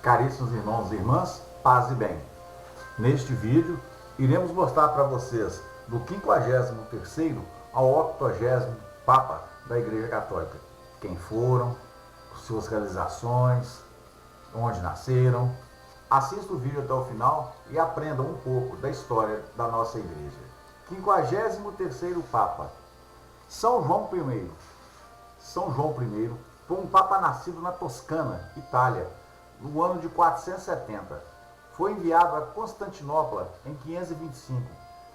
Caríssimos irmãos e irmãs, paz e bem. Neste vídeo, iremos mostrar para vocês do 53º ao 80º Papa da Igreja Católica. Quem foram, suas realizações, onde nasceram. Assista o vídeo até o final e aprenda um pouco da história da nossa Igreja. 53º Papa, São João I. São João I foi um Papa nascido na Toscana, Itália, no ano de 470. Foi enviado a Constantinopla em 525,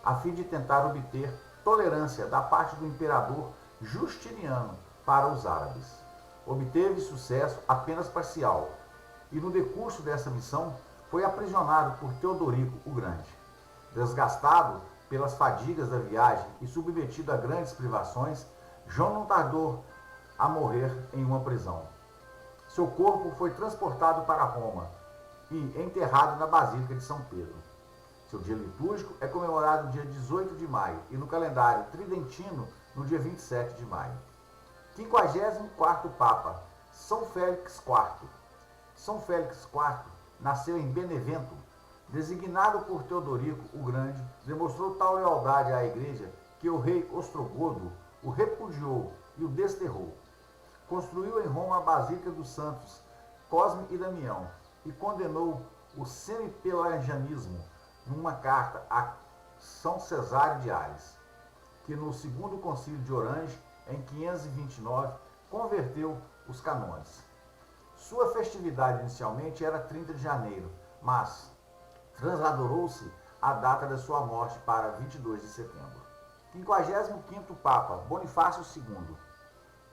a fim de tentar obter tolerância da parte do imperador Justiniano para os árabes. Obteve sucesso apenas parcial, e no decurso dessa missão foi aprisionado por Teodorico o Grande. Desgastado pelas fadigas da viagem e submetido a grandes privações, João não tardou a morrer em uma prisão. Seu corpo foi transportado para Roma e enterrado na Basílica de São Pedro. Seu dia litúrgico é comemorado no dia 18 de maio e no calendário tridentino no dia 27 de maio. 54º Papa, São Félix IV. São Félix IV nasceu em Benevento. Designado por Teodorico o Grande, demonstrou tal lealdade à Igreja que o rei Ostrogodo o repudiou e o desterrou. Construiu em Roma a Basílica dos Santos Cosme e Damião e condenou o semi-pelagianismo numa carta a São Cesário de Ares, que no segundo concílio de Orange, em 529, converteu os canones. Sua festividade inicialmente era 30 de janeiro, mas transladorou-se a data da sua morte para 22 de setembro. 55º Papa, Bonifácio II.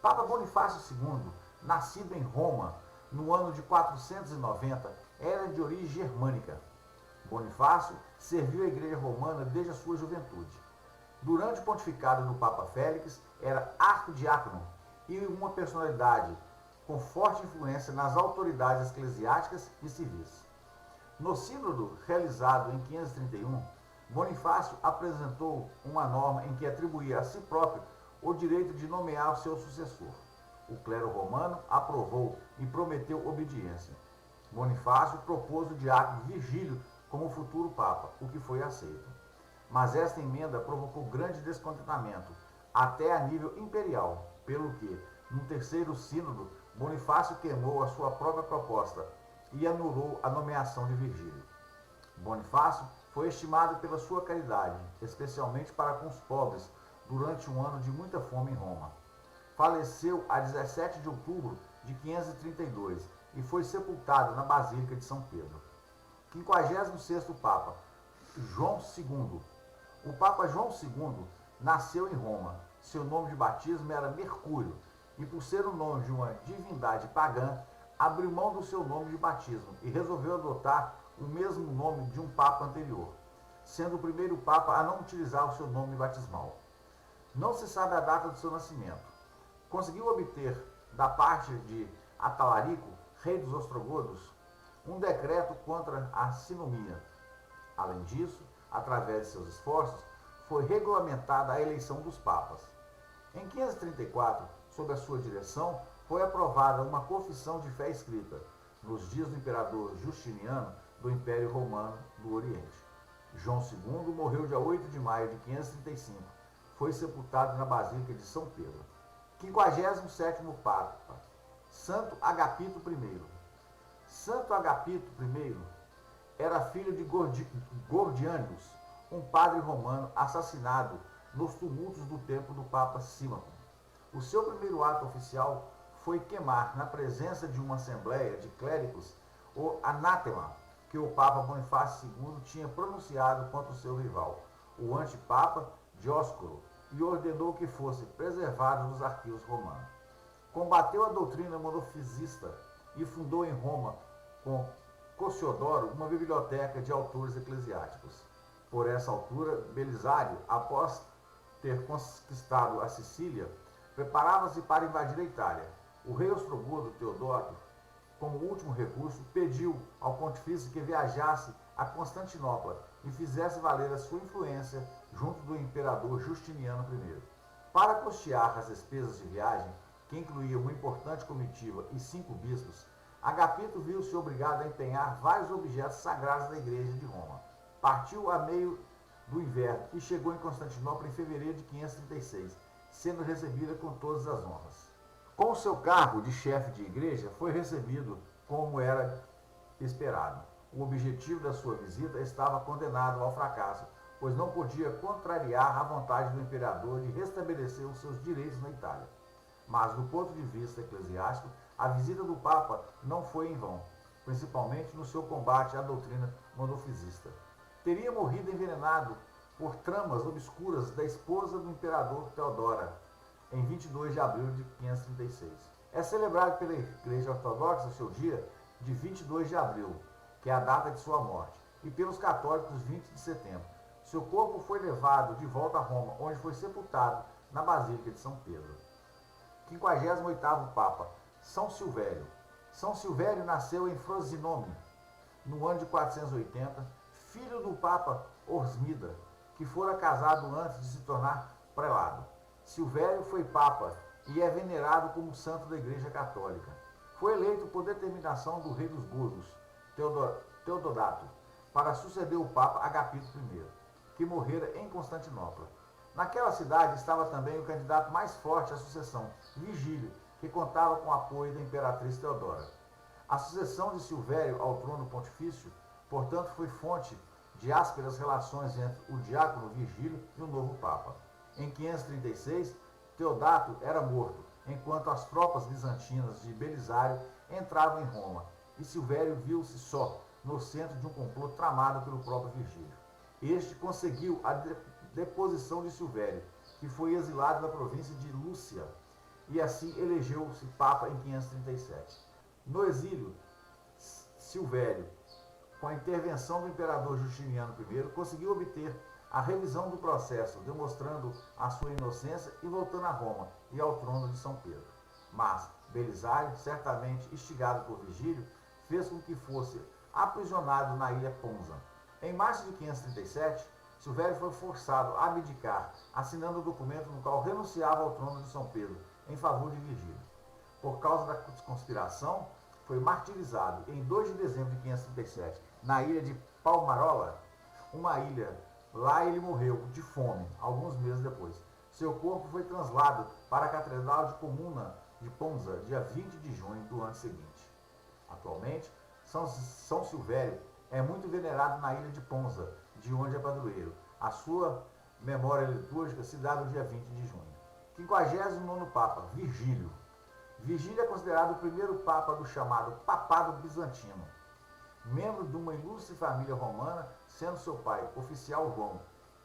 Papa Bonifácio II, nascido em Roma no ano de 490, era de origem germânica. Bonifácio serviu a Igreja Romana desde a sua juventude. Durante o pontificado do Papa Félix, era arquidiácono e uma personalidade com forte influência nas autoridades eclesiásticas e civis. No sínodo realizado em 531, Bonifácio apresentou uma norma em que atribuía a si próprio o direito de nomear o seu sucessor. O clero romano aprovou e prometeu obediência. Bonifácio propôs o diácono Virgílio como futuro papa, o que foi aceito. Mas esta emenda provocou grande descontentamento, até a nível imperial, pelo que, no terceiro sínodo, Bonifácio queimou a sua própria proposta e anulou a nomeação de Virgílio. Bonifácio foi estimado pela sua caridade, especialmente para com os pobres, durante um ano de muita fome em Roma. Faleceu a 17 de outubro de 532 e foi sepultado na Basílica de São Pedro. 56º Papa, João II. O Papa João II nasceu em Roma. Seu nome de batismo era Mercúrio e, por ser o nome de uma divindade pagã, abriu mão do seu nome de batismo e resolveu adotar o mesmo nome de um Papa anterior, sendo o primeiro Papa a não utilizar o seu nome batismal. Não se sabe a data do seu nascimento. Conseguiu obter, da parte de Atalarico, rei dos ostrogodos, um decreto contra a sinomia. Além disso, através de seus esforços, foi regulamentada a eleição dos papas. Em 534, sob a sua direção, foi aprovada uma confissão de fé escrita, nos dias do imperador Justiniano do Império Romano do Oriente. João II morreu dia 8 de maio de 535. Foi sepultado na Basílica de São Pedro. 57º Papa, Santo Agapito I. Santo Agapito I era filho de Gordianos, um padre romano assassinado nos tumultos do templo do Papa Símaco. O seu primeiro ato oficial foi queimar, na presença de uma assembleia de clérigos, o anátema que o Papa Bonifácio II tinha pronunciado contra o seu rival, o antipapa Dioscoro, e ordenou que fosse preservado nos arquivos romanos. Combateu a doutrina monofisista e fundou em Roma, com Cossiodoro, uma biblioteca de autores eclesiásticos. Por essa altura, Belisário, após ter conquistado a Sicília, preparava-se para invadir a Itália. O rei ostrogodo Teodoro, como último recurso, pediu ao pontifício que viajasse a Constantinopla e fizesse valer a sua influência junto do imperador Justiniano I. Para custear as despesas de viagem, que incluía uma importante comitiva e 5 bispos, Agapito viu-se obrigado a empenhar vários objetos sagrados da igreja de Roma. Partiu a meio do inverno e chegou em Constantinopla em fevereiro de 536, sendo recebida com todas as honras. Com o seu cargo de chefe de igreja, foi recebido como era esperado. O objetivo da sua visita estava condenado ao fracasso, pois não podia contrariar a vontade do imperador de restabelecer os seus direitos na Itália. Mas, do ponto de vista eclesiástico, a visita do Papa não foi em vão, principalmente no seu combate à doutrina monofisista. Teria morrido envenenado por tramas obscuras da esposa do imperador Teodora, em 22 de abril de 536. É celebrado pela Igreja Ortodoxa seu dia de 22 de abril, que é a data de sua morte, e pelos católicos 20 de setembro. Seu corpo foi levado de volta a Roma, onde foi sepultado na Basílica de São Pedro. 58º Papa, São Silvério. São Silvério nasceu em Frosinone, no ano de 480, filho do Papa Orsmida, que fora casado antes de se tornar prelado. Silvério foi Papa e é venerado como santo da Igreja Católica. Foi eleito por determinação do rei dos Burgos, Teododato, para suceder o Papa Agapito I, que morrera em Constantinopla. Naquela cidade estava também o candidato mais forte à sucessão, Vigílio, que contava com o apoio da imperatriz Teodora. A sucessão de Silvério ao trono pontifício, portanto, foi fonte de ásperas relações entre o diácono Vigílio e o novo Papa. Em 536, Teodato era morto, enquanto as tropas bizantinas de Belisário entravam em Roma, e Silvério viu-se só, no centro de um complô tramado pelo próprio Vigílio. Este conseguiu a deposição de Silvério, que foi exilado na província de Lúcia, e assim elegeu-se Papa em 537. No exílio, Silvério, com a intervenção do imperador Justiniano I, conseguiu obter a revisão do processo, demonstrando a sua inocência e voltando a Roma e ao trono de São Pedro. Mas Belisário, certamente instigado por Vigílio, fez com que fosse aprisionado na ilha Ponza. Em março de 537, Silvério foi forçado a abdicar, assinando o documento no qual renunciava ao trono de São Pedro, em favor de Vigílio. Por causa da conspiração, foi martirizado em 2 de dezembro de 537, na ilha de Palmarola, uma ilha. Lá ele morreu de fome, alguns meses depois. Seu corpo foi trasladado para a Catedral de Comuna de Ponza, dia 20 de junho do ano seguinte. Atualmente, São Silvério é muito venerado na ilha de Ponza, de onde é padroeiro. A sua memória litúrgica se dá no dia 20 de junho. 59º Papa, Vigílio. Vigílio é considerado o primeiro Papa do chamado Papado Bizantino, membro de uma ilustre família romana, sendo seu pai oficial João,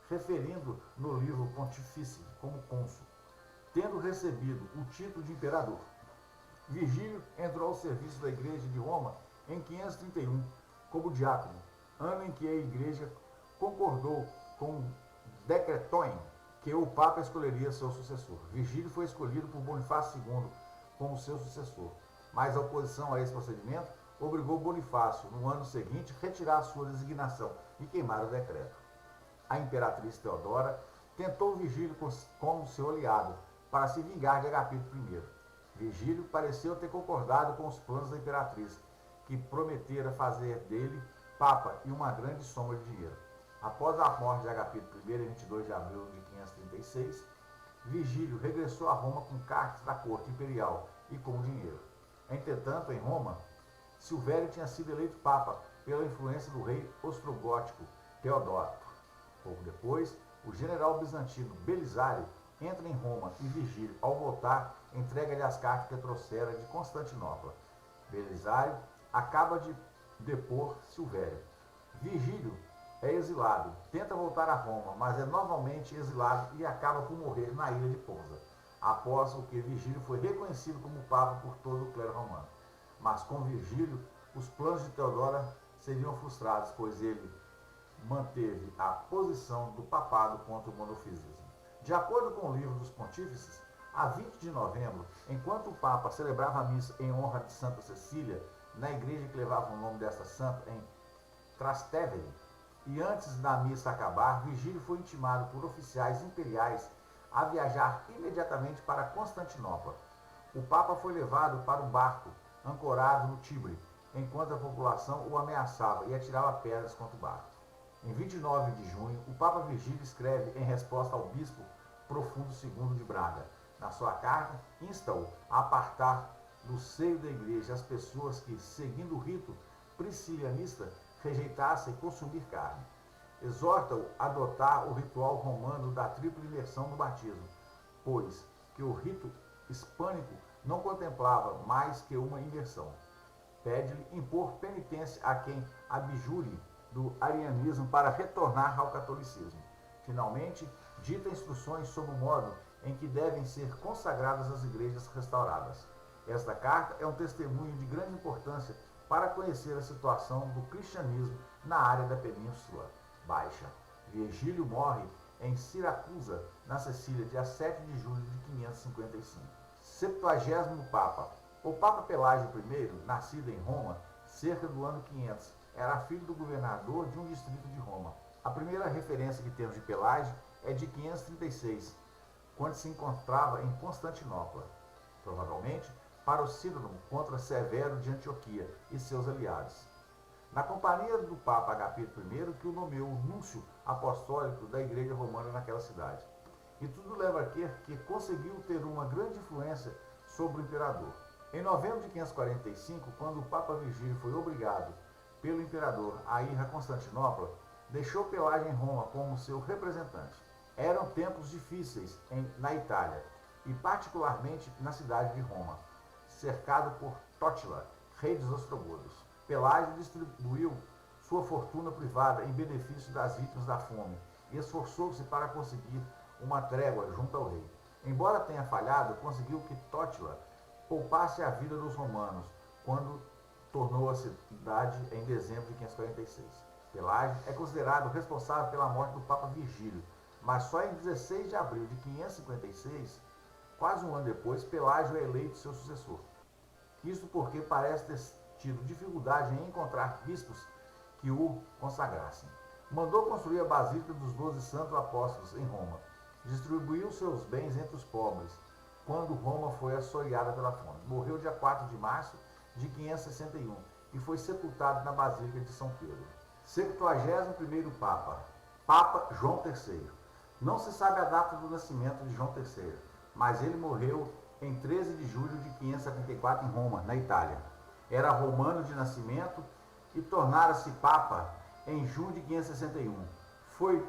referindo no livro Pontifício como cônsul, tendo recebido o título de imperador. Vigílio entrou ao serviço da Igreja de Roma em 531 como diácono, ano em que a Igreja concordou com Decretoin que o Papa escolheria seu sucessor. Vigílio foi escolhido por Bonifácio II como seu sucessor, mas a oposição a esse procedimento obrigou Bonifácio, no ano seguinte, a retirar sua designação e queimar o decreto. A imperatriz Teodora tentou Vigílio como seu aliado para se vingar de Agapito I. Vigílio pareceu ter concordado com os planos da imperatriz, que prometera fazer dele Papa e uma grande soma de dinheiro. Após a morte de Agapito I, em 22 de abril de 536, Vigílio regressou a Roma com cartas da corte imperial e com dinheiro. Entretanto, em Roma, Silvério tinha sido eleito Papa pela influência do rei ostrogótico Teodoto. Pouco depois, o general bizantino Belisário entra em Roma e Vigílio, ao voltar, entrega-lhe as cartas que trouxera de Constantinopla. Belisário acaba de depor Silvério. Vigílio é exilado, tenta voltar a Roma, mas é novamente exilado e acaba por morrer na ilha de Ponza, após o que Vigílio foi reconhecido como Papa por todo o clero romano. Mas com Vigílio, os planos de Teodora seriam frustrados, pois ele manteve a posição do papado contra o monofisismo. De acordo com o livro dos Pontífices, a 20 de novembro, enquanto o Papa celebrava a missa em honra de Santa Cecília, na igreja que levava o nome desta santa, em Trastevere, e antes da missa acabar, Vigílio foi intimado por oficiais imperiais a viajar imediatamente para Constantinopla. O Papa foi levado para um barco ancorado no Tibre, enquanto a população o ameaçava e atirava pedras contra o barco. Em 29 de junho, o Papa Virgílio escreve em resposta ao bispo Profundo II de Braga. Na sua carta, insta-o a apartar do seio da igreja as pessoas que, seguindo o rito priscilianista, rejeitassem consumir carne. Exorta-o a adotar o ritual romano da tripla imersão no batismo, pois que o rito hispânico não contemplava mais que uma imersão. Pede-lhe impor penitência a quem abjure do arianismo para retornar ao catolicismo. Finalmente, dita instruções sobre o modo em que devem ser consagradas as igrejas restauradas. Esta carta é um testemunho de grande importância para conhecer a situação do cristianismo na área da Península Baixa. Virgílio morre em Siracusa, na Sicília, dia 7 de julho de 555. 70º Papa. O Papa Pelágio I, nascido em Roma, cerca do ano 500, era filho do governador de um distrito de Roma. A primeira referência que temos de Pelágio é de 536, quando se encontrava em Constantinopla, provavelmente para o sínodo contra Severo de Antioquia e seus aliados. Na companhia do Papa Agapito I, que o nomeou núncio apostólico da Igreja Romana naquela cidade. E tudo leva a crer que conseguiu ter uma grande influência sobre o imperador. Em novembro de 545, quando o Papa Virgílio foi obrigado pelo imperador a ir a Constantinopla, deixou Pelágio em Roma como seu representante. Eram tempos difíceis na Itália, e particularmente na cidade de Roma, cercado por Totila, rei dos ostrogodos. Pelágio distribuiu sua fortuna privada em benefício das vítimas da fome e esforçou-se para conseguir uma trégua junto ao rei. Embora tenha falhado, conseguiu que Totila poupasse a vida dos romanos quando tornou a cidade em dezembro de 546. Pelágio é considerado responsável pela morte do Papa Virgílio, mas só em 16 de abril de 556, quase um ano depois, Pelágio é eleito seu sucessor. Isso porque parece ter tido dificuldade em encontrar bispos que o consagrassem. Mandou construir a Basílica dos 12 Santos Apóstolos em Roma. Distribuiu seus bens entre os pobres, quando Roma foi assoreada pela fome. Morreu dia 4 de março de 561 e foi sepultado na Basílica de São Pedro. 71º Papa, Papa João III. Não se sabe a data do nascimento de João III, mas ele morreu em 13 de julho de 574 em Roma, na Itália. Era romano de nascimento e tornara-se Papa em junho de 561. Foi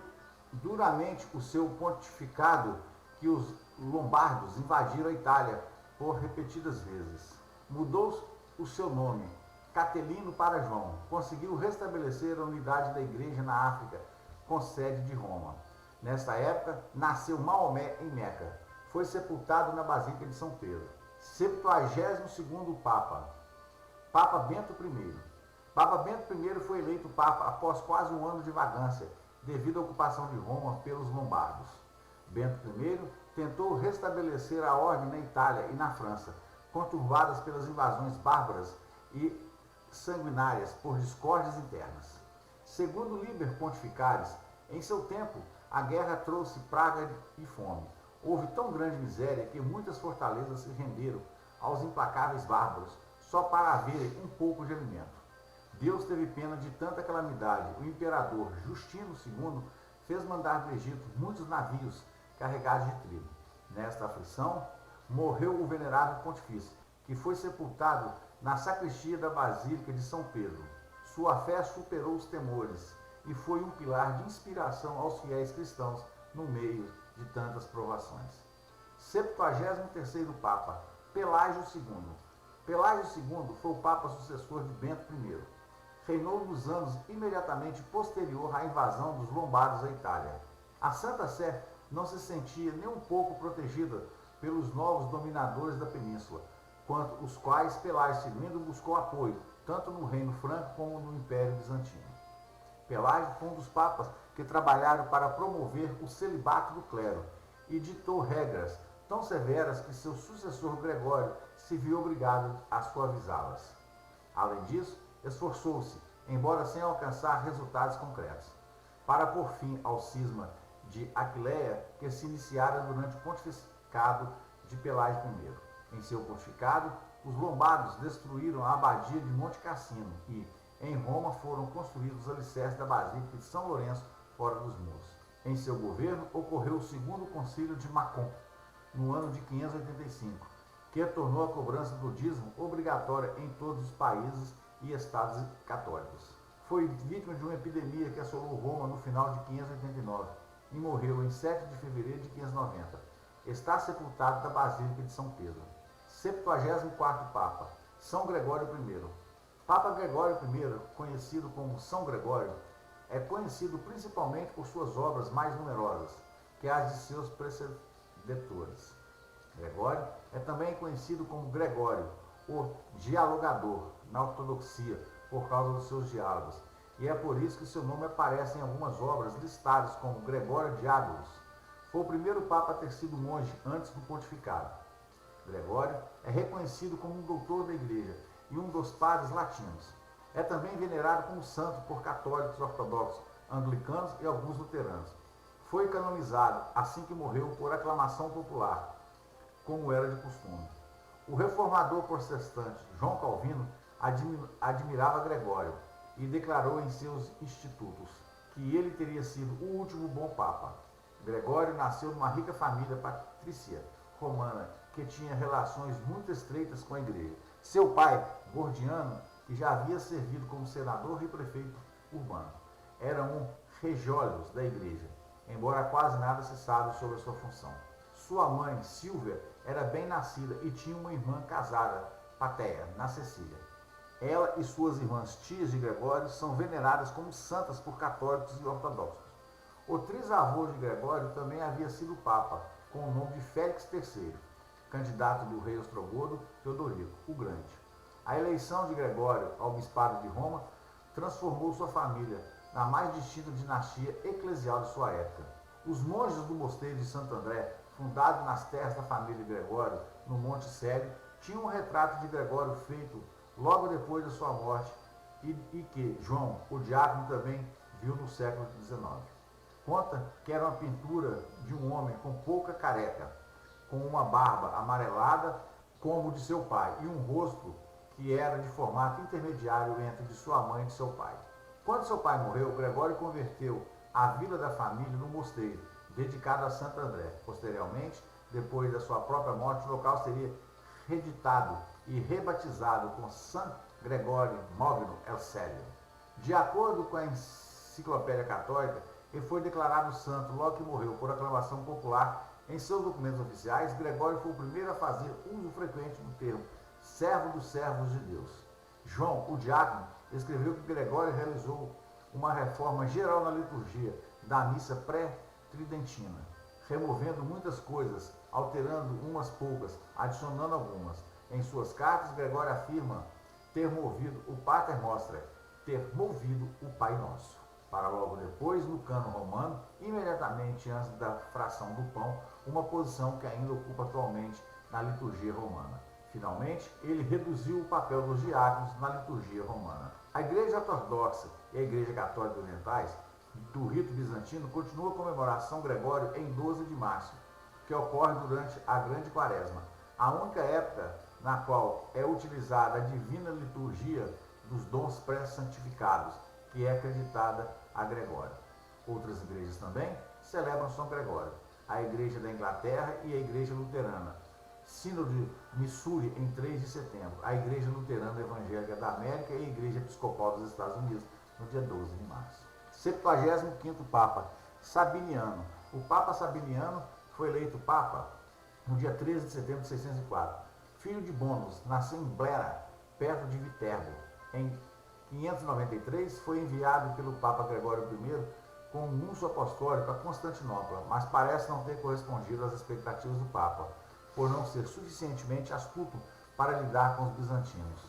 duramente o seu pontificado que os lombardos invadiram a Itália por repetidas vezes. Mudou o seu nome, Catelino, para João. Conseguiu restabelecer a unidade da igreja na África, com sede de Roma. Nesta época, nasceu Maomé em Meca. Foi sepultado na Basílica de São Pedro. 72º Papa, Papa Bento I. Papa Bento I foi eleito Papa após quase um ano de vagância, devido à ocupação de Roma pelos lombardos. Bento I tentou restabelecer a ordem na Itália e na França, conturbadas pelas invasões bárbaras e sanguinárias por discórdias internas. Segundo Liber Pontificalis, em seu tempo, a guerra trouxe praga e fome. Houve tão grande miséria que muitas fortalezas se renderam aos implacáveis bárbaros só para haverem um pouco de alimento. Deus teve pena de tanta calamidade. O imperador Justino II fez mandar do Egito muitos navios carregados de trigo. Nesta aflição, morreu o venerável pontifício, que foi sepultado na sacristia da Basílica de São Pedro. Sua fé superou os temores e foi um pilar de inspiração aos fiéis cristãos no meio de tantas provações. 73º Papa, Pelágio II. Pelágio II foi o Papa sucessor de Bento I. Reinou nos anos imediatamente posterior à invasão dos lombardos à Itália. A Santa Sé não se sentia nem um pouco protegida pelos novos dominadores da península, quanto os quais Pelágio II buscou apoio, tanto no Reino Franco como no Império Bizantino. Pelágio foi um dos papas que trabalharam para promover o celibato do clero e ditou regras tão severas que seu sucessor Gregório se viu obrigado a suavizá-las. Além disso, esforçou-se, embora sem alcançar resultados concretos, para pôr fim ao cisma de Aquileia que se iniciara durante o pontificado de Pelágio I. Em seu pontificado, Os lombardos destruíram a abadia de Monte Cassino e, em Roma, foram construídos os alicerces da Basílica de São Lourenço fora dos muros. Em seu governo, ocorreu o segundo concílio de Macon, no ano de 585, que tornou a cobrança do dízimo obrigatória em todos os países e estados católicos. Foi vítima de uma epidemia que assolou Roma no final de 589 e morreu em 7 de fevereiro de 590. Está sepultado na Basílica de São Pedro. 74º Papa, São Gregório I. Papa Gregório I, conhecido como São Gregório, é conhecido principalmente por suas obras mais numerosas que as de seus precedentores. Gregório é também conhecido como Gregório, o dialogador, na ortodoxia, por causa dos seus diálogos, e é por isso que seu nome aparece em algumas obras listadas como Gregório Diágonos. Foi o primeiro Papa a ter sido monge antes do pontificado. Gregório é reconhecido como um doutor da Igreja e um dos padres latinos. É também venerado como santo por católicos ortodoxos, anglicanos e alguns luteranos. Foi canonizado, assim que morreu, por aclamação popular, como era de costume. O reformador protestante João Calvino admirava Gregório e declarou em seus institutos que ele teria sido o último bom papa. Gregório nasceu numa rica família patrícia romana que tinha relações muito estreitas com a igreja. Seu pai, Gordiano, que já havia servido como senador e prefeito urbano, era um regiolhos da igreja, embora quase nada se sabe sobre a sua função. Sua mãe, Silvia, era bem nascida e tinha uma irmã casada, Pateia, na Sicília. Ela e suas irmãs tias de Gregório são veneradas como santas por católicos e ortodoxos. O trisavô de Gregório também havia sido papa, com o nome de Félix III, candidato do rei ostrogodo Teodorico, o Grande. A eleição de Gregório ao bispado de Roma transformou sua família na mais distinta dinastia eclesial de sua época. Os monges do mosteiro de Santo André, fundado nas terras da família de Gregório, no Monte Célio, tinham um retrato de Gregório feito logo depois da sua morte e que João, o diácono, também viu no século XIX. Conta que era uma pintura de um homem com pouca careca, com uma barba amarelada como de seu pai e um rosto que era de formato intermediário entre de sua mãe e de seu pai. Quando seu pai morreu, Gregório converteu a vila da família no mosteiro, dedicado a Santo André. Posteriormente, depois da sua própria morte, o local seria reeditado e rebatizado com San Gregório Magno El Célio. De acordo com a Enciclopédia Católica, ele foi declarado santo logo que morreu por aclamação popular. Em seus documentos oficiais, Gregório foi o primeiro a fazer uso frequente do termo servo dos servos de Deus. João, o diácono, escreveu que Gregório realizou uma reforma geral na liturgia da missa pré-tridentina, removendo muitas coisas, alterando umas poucas, adicionando algumas. Em suas cartas, Gregório afirma ter movido o Pater Noster, ter movido o Pai Nosso, para logo depois, no cânon romano, imediatamente antes da fração do pão, uma posição que ainda ocupa atualmente na liturgia romana. Finalmente, ele reduziu o papel dos diáconos na liturgia romana. A Igreja Ortodoxa e a Igreja Católica Orientais, do rito bizantino, continua a comemorar São Gregório em 12 de março, que ocorre durante a Grande Quaresma, a única época na qual é utilizada a divina liturgia dos dons pré-santificados, que é acreditada a Gregório. Outras igrejas também celebram São Gregório, a Igreja da Inglaterra e a Igreja Luterana, Sínodo de Missouri em 3 de setembro, a Igreja Luterana Evangélica da América e a Igreja Episcopal dos Estados Unidos no dia 12 de março. 75º Papa, Sabiniano. O Papa Sabiniano foi eleito Papa no dia 13 de setembro de 604. Filho de Bonus, nasceu em Blera, perto de Viterbo. Em 593 foi enviado pelo Papa Gregório I como nuncio apostólico a Constantinopla, mas parece não ter correspondido às expectativas do Papa, por não ser suficientemente astuto para lidar com os bizantinos.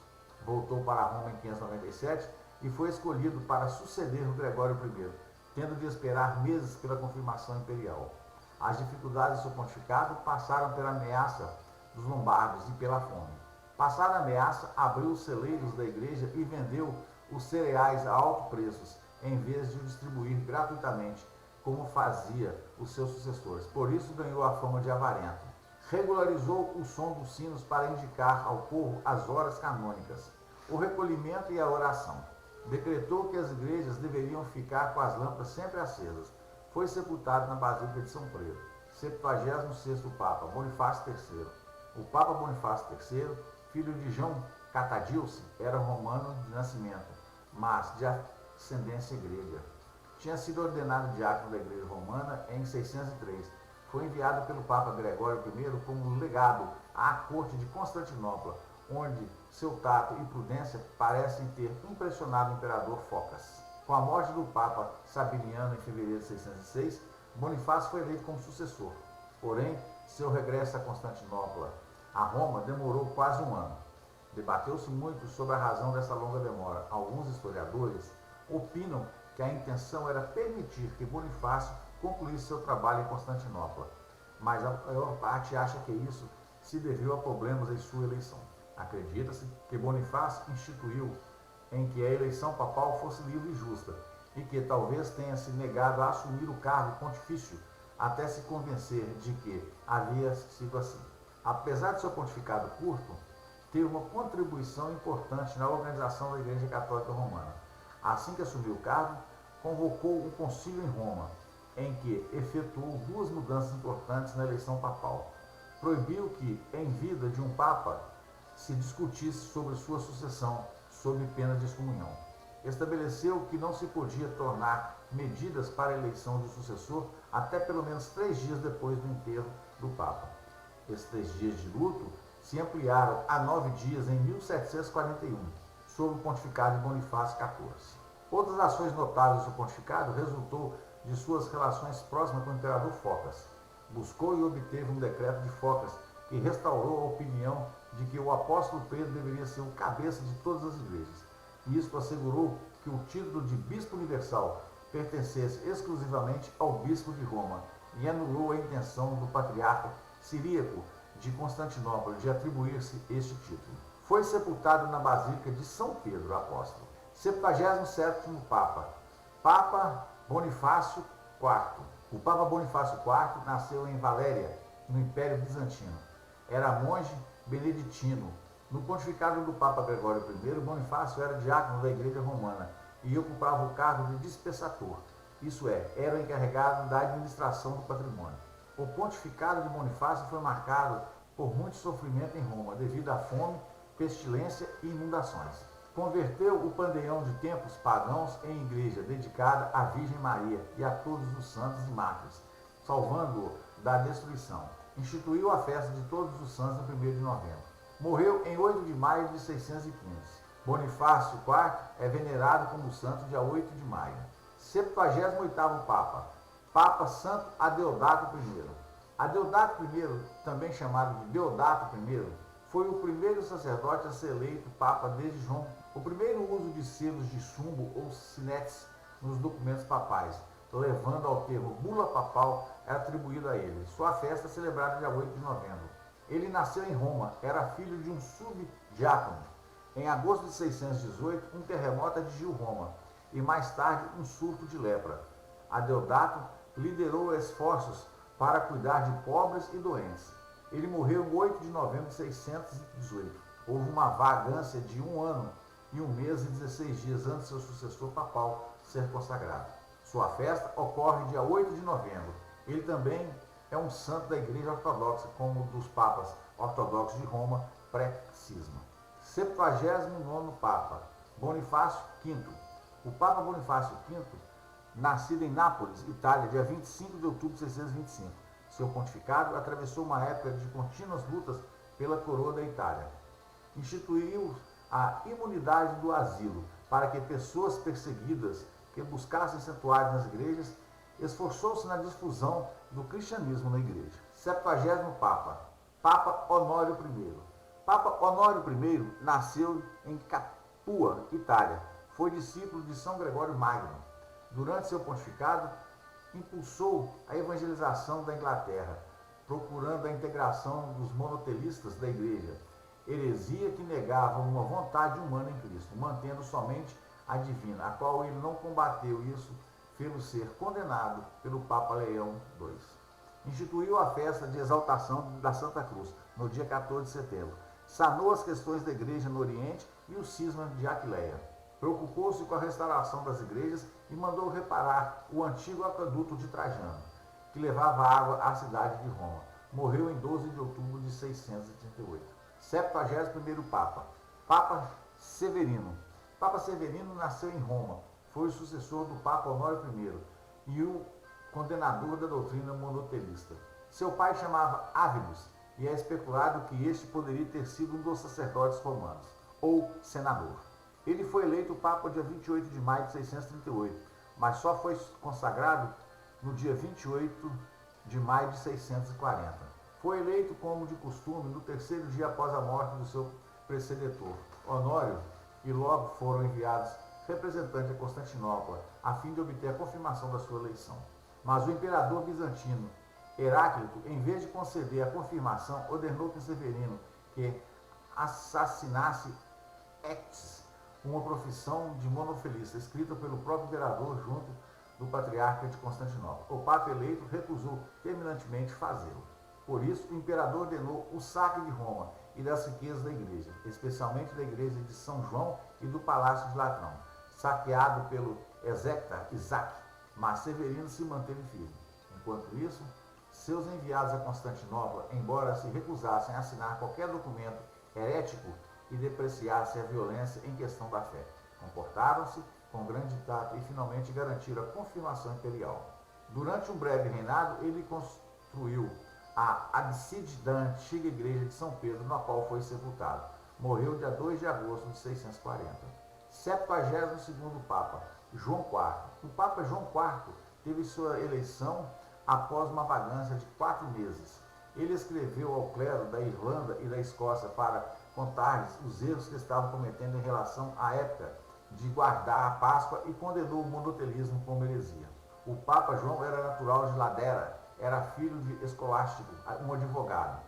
Voltou para Roma em 597 e foi escolhido para suceder o Gregório I, tendo de esperar meses pela confirmação imperial. As dificuldades do seu pontificado passaram pela ameaça dos lombardos e pela fome. Passada a ameaça, abriu os celeiros da igreja e vendeu os cereais a altos preços, em vez de o distribuir gratuitamente, como fazia os seus sucessores. Por isso ganhou a fama de avarento. regularizou o som dos sinos para indicar ao povo as horas canônicas, o recolhimento e a oração. Decretou que as igrejas deveriam ficar com as lâmpadas sempre acesas. Foi sepultado na Basílica de São Pedro. 76º Papa, Bonifácio III. O Papa Bonifácio III, filho de João Catadilce, era romano de nascimento, mas de ascendência grega. Tinha sido ordenado diácono da Igreja Romana em 603. Foi enviado pelo Papa Gregório I como legado à corte de Constantinopla, onde seu tato e prudência parecem ter impressionado o imperador Focas. Com a morte do Papa Sabiniano em fevereiro de 606, Bonifácio foi eleito como sucessor. Porém, seu regresso a Constantinopla, a Roma, demorou quase um ano. Debateu-se muito sobre a razão dessa longa demora. Alguns historiadores opinam que a intenção era permitir que Bonifácio concluísse seu trabalho em Constantinopla, mas a maior parte acha que isso se deveu a problemas em sua eleição. Acredita-se que Bonifácio instituiu em que a eleição papal fosse livre e justa, e que talvez tenha se negado a assumir o cargo pontifício até se convencer de que havia sido assim. Apesar de seu pontificado curto, teve uma contribuição importante na organização da Igreja Católica Romana. Assim que assumiu o cargo, convocou um concílio em Roma, em que efetuou duas mudanças importantes na eleição papal. Proibiu que, em vida de um papa, se discutisse sobre sua sucessão, sob pena de excomunhão. Estabeleceu que não se podia tornar medidas para a eleição de sucessor até pelo menos 3 dias depois do enterro do papa. Esses 3 dias de luto se ampliaram a 9 dias em 1741, sob o pontificado de Bonifácio XIV. Outras ações notáveis do pontificado resultou de suas relações próximas com o imperador Focas. Buscou e obteve um decreto de Focas que restaurou a opinião de que o apóstolo Pedro deveria ser o cabeça de todas as igrejas. E isto assegurou que o título de bispo universal pertencesse exclusivamente ao bispo de Roma e anulou a intenção do patriarca siríaco de Constantinopla de atribuir-se este título. Foi sepultado na Basílica de São Pedro Apóstolo. 77º Papa, Papa Bonifácio IV. O Papa Bonifácio IV nasceu em Valéria, no Império Bizantino. Era monge beneditino. No pontificado do Papa Gregório I, Bonifácio era diácono da Igreja Romana e ocupava o cargo de dispensator, isso é, era o encarregado da administração do patrimônio. O pontificado de Bonifácio foi marcado por muito sofrimento em Roma, devido à fome, pestilência e inundações. Converteu o panteão de templos pagãos em igreja dedicada à Virgem Maria e a todos os santos e mártires, salvando-o da destruição. Instituiu a festa de todos os santos no 1º de novembro. Morreu em 8 de maio de 615. Bonifácio IV é venerado como santo dia 8 de maio. 78º Papa, Papa Santo Adeodato I. Adeodato I, também chamado de Deodato I, foi o primeiro sacerdote a ser eleito Papa desde João. O primeiro uso de selos de chumbo ou sinetes nos documentos papais, levando ao termo bula papal, é atribuído a ele. Sua festa é celebrada dia 8 de novembro. Ele nasceu em Roma, era filho de um subdiácono. Em agosto de 618, um terremoto atingiu Roma e mais tarde um surto de lepra. Adeodato liderou esforços para cuidar de pobres e doentes. Ele morreu em 8 de novembro de 618. Houve uma vagância de 1 ano e 1 mês e 16 dias antes de seu sucessor papal ser consagrado. Sua festa ocorre dia 8 de novembro. Ele também é um santo da Igreja Ortodoxa, como um dos papas ortodoxos de Roma pré-cisma. 79º Papa, Bonifácio V. O Papa Bonifácio V, nascido em Nápoles, Itália, dia 25 de outubro de 625. Seu pontificado atravessou uma época de contínuas lutas pela coroa da Itália. Instituiu a imunidade do asilo para que pessoas perseguidas que buscassem santuários nas igrejas. Esforçou-se na difusão do cristianismo na igreja. 70º Papa, Papa Honório I. Papa Honório I nasceu em Capua, Itália. Foi discípulo de São Gregório Magno. Durante seu pontificado, impulsou a evangelização da Inglaterra, procurando a integração dos monoteístas da igreja, heresia que negava uma vontade humana em Cristo, mantendo somente a divina, a qual ele não combateu. Isso fê-lo ser condenado pelo Papa Leão II. Instituiu a festa de exaltação da Santa Cruz, no dia 14 de setembro. Sanou as questões da igreja no Oriente e o cisma de Aquileia. Preocupou-se com a restauração das igrejas e mandou reparar o antigo aqueduto de Trajano, que levava água à cidade de Roma. Morreu em 12 de outubro de 638. 71º Papa, Papa Severino. Papa Severino nasceu em Roma, foi o sucessor do Papa Honório I e o condenador da doutrina monotelista. Seu pai chamava Ávilos e é especulado que este poderia ter sido um dos sacerdotes romanos, ou senador. Ele foi eleito Papa dia 28 de maio de 638, mas só foi consagrado no dia 28 de maio de 640. Foi eleito, como de costume, no terceiro dia após a morte do seu precededor, Honório, e logo foram enviados representantes a Constantinopla, a fim de obter a confirmação da sua eleição. Mas o imperador bizantino, Heráclito, em vez de conceder a confirmação, ordenou que Severino que assassinasse Ectes, uma profissão de monofelista, escrita pelo próprio imperador junto do patriarca de Constantinopla. O papa eleito recusou terminantemente fazê-lo. Por isso, o imperador ordenou o saque de Roma e das riquezas da igreja, especialmente da igreja de São João e do Palácio de Latrão, saqueado pelo execta Isaac, mas Severino se manteve firme. Enquanto isso, seus enviados a Constantinopla, embora se recusassem a assinar qualquer documento herético e depreciassem a violência em questão da fé, comportaram-se com grande tato e finalmente garantiram a confirmação imperial. Durante um breve reinado, ele construiu a abside da antiga igreja de São Pedro, na qual foi sepultado. Morreu dia 2 de agosto de 640. 72º Papa, João IV. O Papa João IV teve sua eleição após uma vagância de 4 meses. Ele escreveu ao clero da Irlanda e da Escócia para contar-lhes os erros que estavam cometendo em relação à época de guardar a Páscoa e condenou o monotelismo como heresia. O Papa João era natural de Ladera, era filho de Escolástico, um advogado.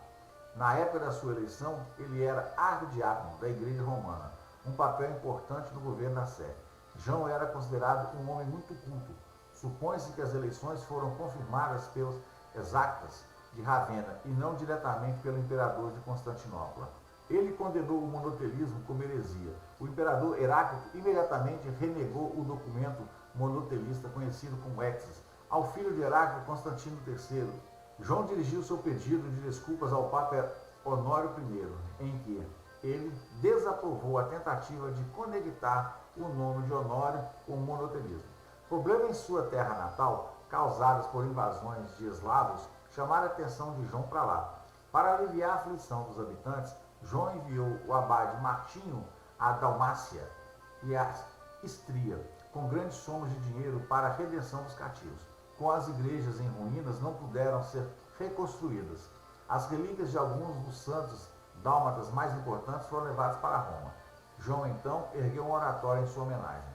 Na época da sua eleição, ele era arquidiácono da Igreja Romana, um papel importante no governo da Sé. João era considerado um homem muito culto. Supõe-se que as eleições foram confirmadas pelos exactas de Ravenna e não diretamente pelo imperador de Constantinopla. Ele condenou o monotelismo como heresia. O imperador Heráclito imediatamente renegou o documento monotelista conhecido como Exes ao filho de Heráclito, Constantino III. João dirigiu seu pedido de desculpas ao Papa Honório I, em que ele desaprovou a tentativa de conectar o nome de Honório com o monotelismo. Problemas em sua terra natal, causados por invasões de eslavos, chamaram a atenção de João para lá. Para aliviar a aflição dos habitantes, João enviou o abade Martinho à Dalmácia e à Istria, com grandes somas de dinheiro para a redenção dos cativos. Com as igrejas em ruínas, não puderam ser reconstruídas. As relíquias de alguns dos santos dálmatas mais importantes foram levadas para Roma. João, então, ergueu um oratório em sua homenagem.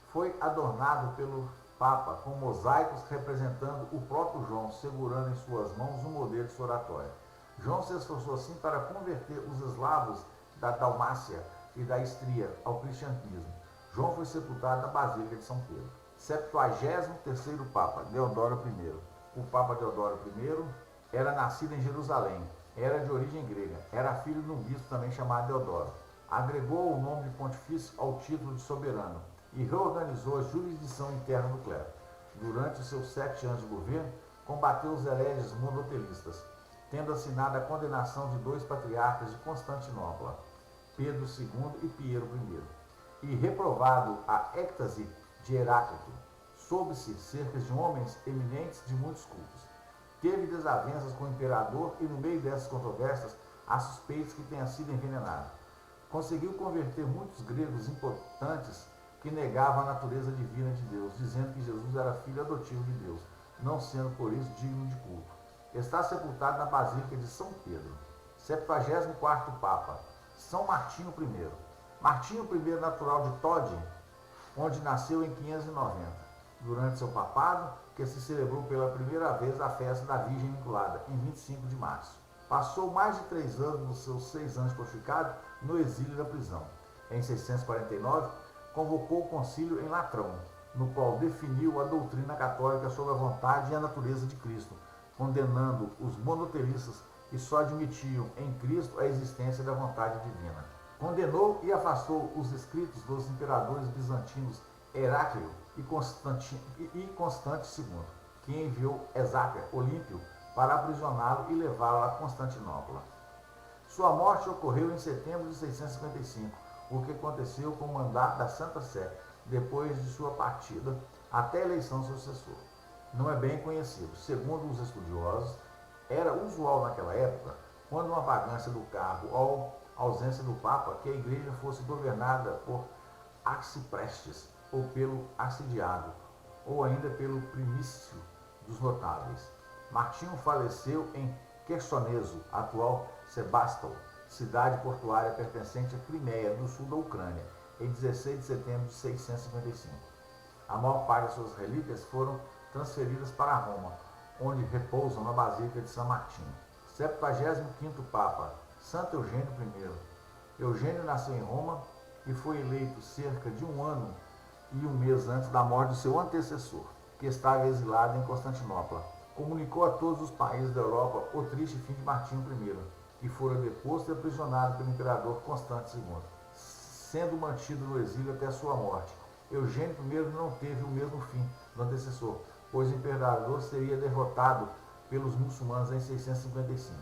Foi adornado pelo Papa com mosaicos representando o próprio João, segurando em suas mãos um modelo de sua oratória. João se esforçou assim para converter os eslavos da Dalmácia e da Istria ao cristianismo. João foi sepultado na Basílica de São Pedro. 73º Papa, Deodoro I. O Papa Deodoro I era nascido em Jerusalém, era de origem grega, era filho de um bispo também chamado Deodoro. Agregou o nome de pontifício ao título de soberano e reorganizou a jurisdição interna do clero. Durante os seus 7 anos de governo, combateu os hereges monotelistas, tendo assinado a condenação de 2 patriarcas de Constantinopla, Pedro II e Piero I, e reprovado a êctase de Heráclito. Soube-se cerca de homens eminentes de muitos cultos. Teve desavenças com o imperador e, no meio dessas controvérsias, há suspeitas que tenha sido envenenado. Conseguiu converter muitos gregos importantes que negavam a natureza divina de Deus, dizendo que Jesus era filho adotivo de Deus, não sendo por isso digno de culto. Está sepultado na Basílica de São Pedro. 74º Papa, São Martinho I. Martinho I, natural de Todi, onde nasceu em 590. Durante seu papado, que se celebrou pela primeira vez a festa da Virgem Imaculada, em 25 de março. Passou mais de 3 anos dos seus 6 anos pontificado no exílio da prisão. Em 649, convocou o concílio em Latrão, no qual definiu a doutrina católica sobre a vontade e a natureza de Cristo, condenando os monoteístas que só admitiam em Cristo a existência da vontade divina. Condenou e afastou os escritos dos imperadores bizantinos Heráclio e Constante II, que enviou Esápia, Olímpio, para aprisioná-lo e levá-lo a Constantinopla. Sua morte ocorreu em setembro de 655, o que aconteceu com o mandato da Santa Sé, depois de sua partida até a eleição do sucessor. Não é bem conhecido. Segundo os estudiosos, era usual naquela época, quando uma vagância do cargo ou ausência do Papa, que a igreja fosse governada por arciprestes, ou pelo arcidiago, ou ainda pelo primício dos notáveis. Martinho faleceu em Quersoneso, atual Sebastopol, cidade portuária pertencente à Crimeia, do sul da Ucrânia, em 16 de setembro de 655. A maior parte de suas relíquias foram transferidas para Roma, onde repousam na Basílica de São Martinho. 75º Papa, Santo Eugênio I. Eugênio nasceu em Roma e foi eleito cerca de um ano e um mês antes da morte de seu antecessor, que estava exilado em Constantinopla. Comunicou a todos os países da Europa o triste fim de Martinho I, que fora deposto e aprisionado pelo imperador Constante II, sendo mantido no exílio até a sua morte. Eugênio I não teve o mesmo fim do antecessor, pois o imperador seria derrotado pelos muçulmanos em 655.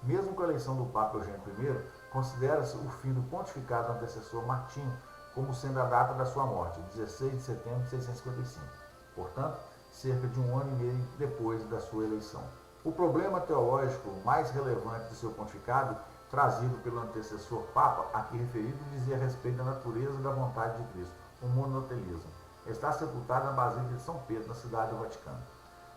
Mesmo com a eleição do Papa Eugênio I, considera-se o fim do pontificado do antecessor Martinho como sendo a data da sua morte, 16 de setembro de 655. Portanto, cerca de um ano e meio depois da sua eleição. O problema teológico mais relevante de seu pontificado, trazido pelo antecessor Papa, aqui referido, dizia a respeito da natureza e da vontade de Cristo, o monoteísmo. Está sepultado na Basílica de São Pedro, na cidade do Vaticano.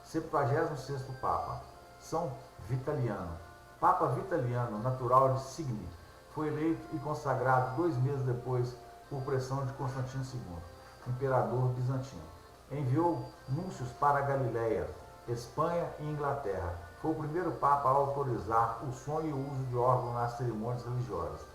76º Papa, São Vitaliano. Papa Vitaliano, natural de Signy, foi eleito e consagrado 2 meses depois por pressão de Constantino II, imperador bizantino. Enviou núncios para a Galiléia, Espanha e Inglaterra. Foi o primeiro Papa a autorizar o som e o uso de órgãos nas cerimônias religiosas.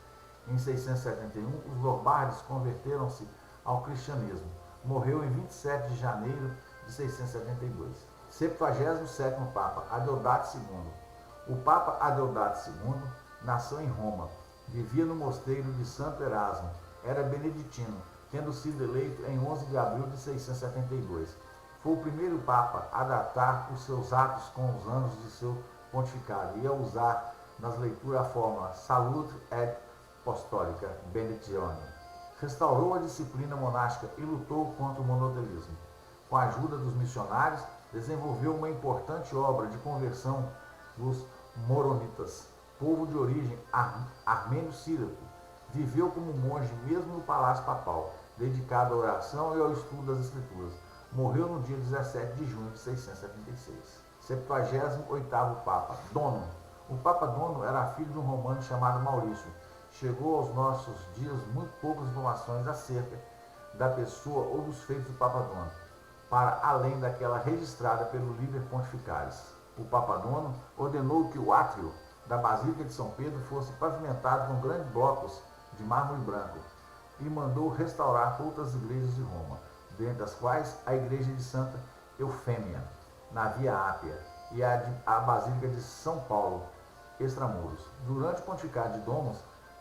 Em 671, os Lombardes converteram-se ao cristianismo. Morreu em 27 de janeiro de 672. 77º Papa, Adeodato II. O Papa Adeodato II nasceu em Roma. Vivia no mosteiro de Santo Erasmo. Era beneditino, tendo sido eleito em 11 de abril de 672. Foi o primeiro Papa a datar os seus atos com os anos de seu pontificado e a usar nas leituras a fórmula Salute et Apostolica Benedictione. Restaurou a disciplina monástica e lutou contra o monoteísmo. Com a ajuda dos missionários, desenvolveu uma importante obra de conversão dos moronitas, povo de origem armênio-síriaco. Viveu como monge mesmo no Palácio Papal, dedicado à oração e ao estudo das Escrituras. Morreu no dia 17 de junho de 676. 78º Papa, Dono. O Papa Dono era filho de um romano chamado Maurício. Chegou aos nossos dias muito poucas informações acerca da pessoa ou dos feitos do Papa Dono, para além daquela registrada pelo Liber Pontificalis. O Papa Dono ordenou que o átrio da Basílica de São Pedro fosse pavimentado com grandes blocos de mármore branco e mandou restaurar outras igrejas de Roma, dentre as quais a igreja de Santa Eufêmia, na Via Ápia, e a Basílica de São Paulo, extramuros. Durante o pontificado de Domus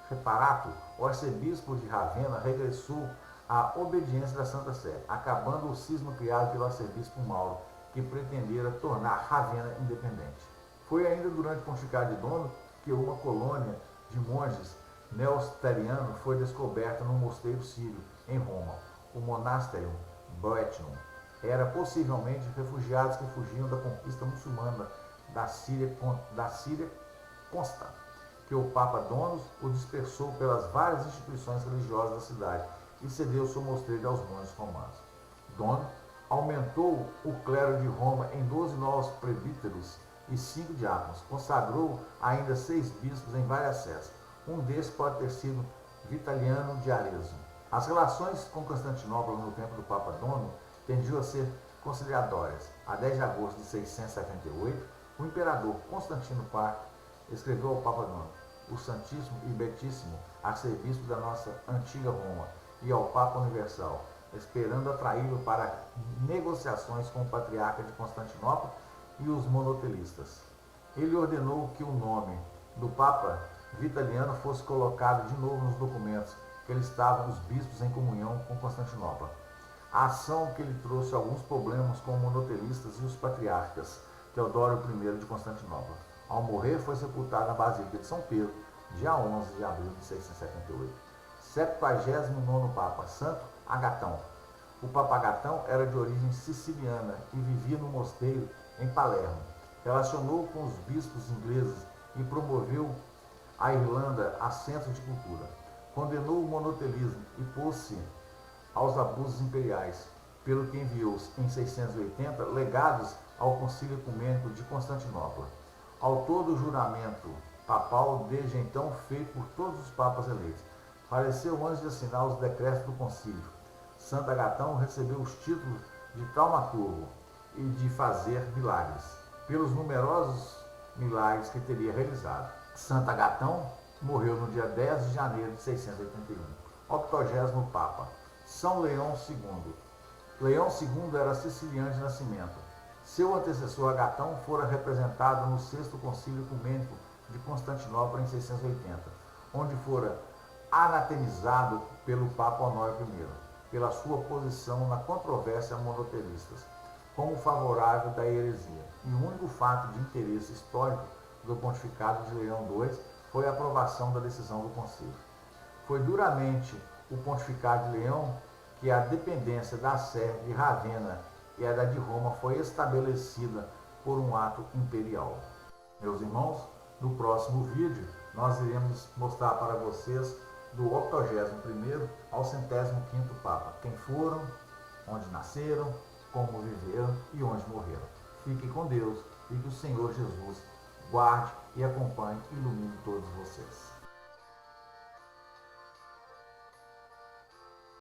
Reparato, o arcebispo de Ravenna regressou à obediência da Santa Sé, acabando o cisma criado pelo arcebispo Mauro, que pretendera tornar Ravenna independente. Foi ainda durante o pontificado de Dono que uma colônia de monges neosterianos foi descoberta no mosteiro sírio, em Roma. O Monasterium Boetionum era possivelmente refugiados que fugiam da conquista muçulmana da Síria Consta, que o Papa Donos o dispersou pelas várias instituições religiosas da cidade e cedeu seu mosteiro aos monges romanos. Dono aumentou o clero de Roma em 12 novos presbíteros e 5 diáconos. Consagrou ainda 6 bispos em várias sedes. Um desses pode ter sido Vitaliano de Arezzo. As relações com Constantinopla no tempo do Papa Dono tendiam a ser conciliatórias. A 10 de agosto de 678, o imperador Constantino IV escreveu ao Papa Dono, o Santíssimo e Beatíssimo arcebispo da nossa antiga Roma, e ao Papa Universal, esperando atraí-lo para negociações com o patriarca de Constantinopla e os monotelistas. Ele ordenou que o nome do Papa Vitaliano fosse colocado de novo nos documentos que listavam os bispos em comunhão com Constantinopla. A ação que lhe trouxe alguns problemas com os monotelistas e os patriarcas, Teodoro I de Constantinopla. Ao morrer, foi sepultado na Basílica de São Pedro, dia 11 de abril de 678. 79º Papa, Santo Agatão. O Papa Agatão era de origem siciliana e vivia no mosteiro em Palermo. Relacionou com os bispos ingleses e promoveu a Irlanda a centro de cultura. Condenou o monotelismo e pôs-se aos abusos imperiais, pelo que enviou em 680 legados ao Concílio Ecumênico de Constantinopla. Autor do juramento papal desde então feito por todos os papas eleitos. Faleceu antes de assinar os decretos do concílio. Santo Agatão recebeu os títulos de taumaturgo e de fazer milagres, pelos numerosos milagres que teria realizado. Santo Agatão morreu no dia 10 de janeiro de 681. 80º Papa, São Leão II. Leão II era siciliano de nascimento. Seu antecessor Agatão fora representado no 6º Concílio Ecumênico de Constantinopla em 680, onde fora anatemizado pelo Papa Honório I, pela sua posição na controvérsia monotelistas, como favorável da heresia. E o único fato de interesse histórico do pontificado de Leão II foi a aprovação da decisão do concílio. Foi duramente o pontificado de Leão que a dependência da Sé de Ravenna e a da de Roma foi estabelecida por um ato imperial. Meus irmãos, no próximo vídeo nós iremos mostrar para vocês do 81º ao 105º Papa, quem foram, onde nasceram, como viveram e onde morreram. Fiquem com Deus e que o Senhor Jesus guarde e acompanhe e ilumine todos vocês.